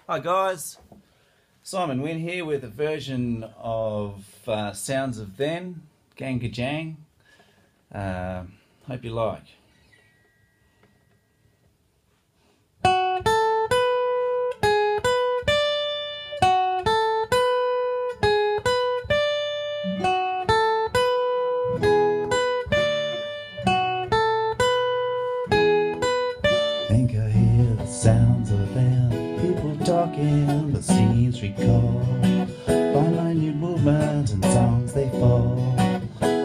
Hi guys, Simon Wynne here with a version of Sounds of Then, Gangajang. Hope you like. Think I hear the sounds of then, people talking, the scenes recall, fine new movements and songs they fall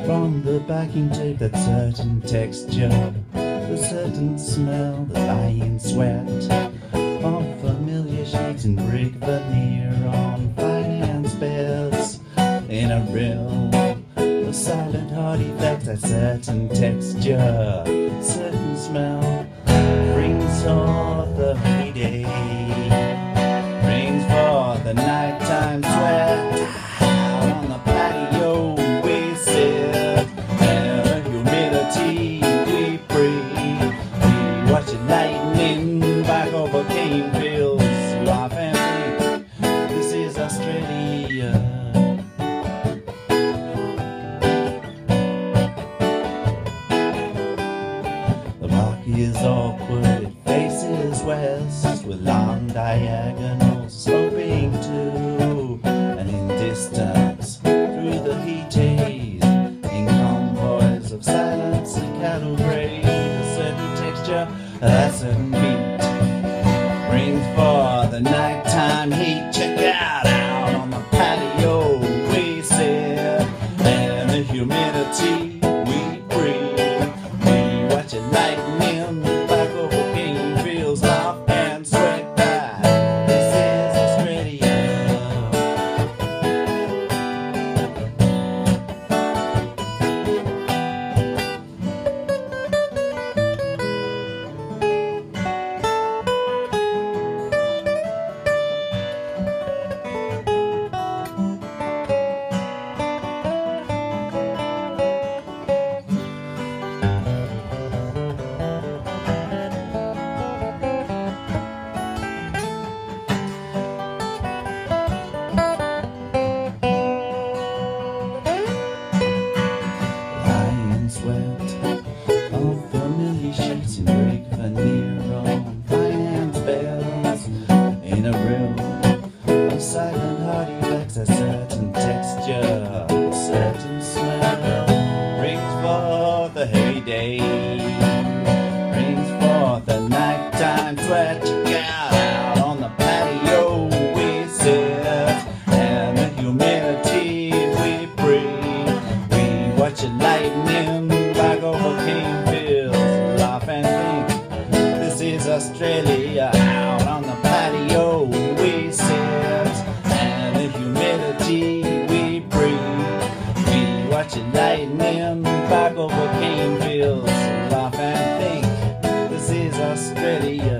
from the backing tape, that certain texture, the certain smell, the lying sweat of familiar sheets and brick veneer on finance beds in a realm, the silent heart effect, that certain texture, certain smell brings forth the heyday, brings forth the nighttime sweat. Out on the patio we sit, and the humidity we breathe. We watch it lightning back over cane fields, laugh and think this is Australia. The rock is awkward, it faces west with long diagonals sloping to and in distance through the heat haze, in convoys of silence and cattle graze. A certain texture, a certain beat brings forth the nighttime heat. Check out on the patio we sit, and the humidity we breathe. We watch it lightning back over cane fields, laugh and sweat back. This is Australia. Of familiar sheets and brick veneer on finance bells in a room of silent heart effects, a certain texture, a certain smell brings forth the heyday, brings forth the nighttime sweat. Check out on the patio we sit, and the humidity we breathe. We watch it lightning back over cane fields, laugh and think this is Australia. Out on the patio we sit, and the humidity we breathe. We watch it lightning back over cane fields, laugh and think this is Australia.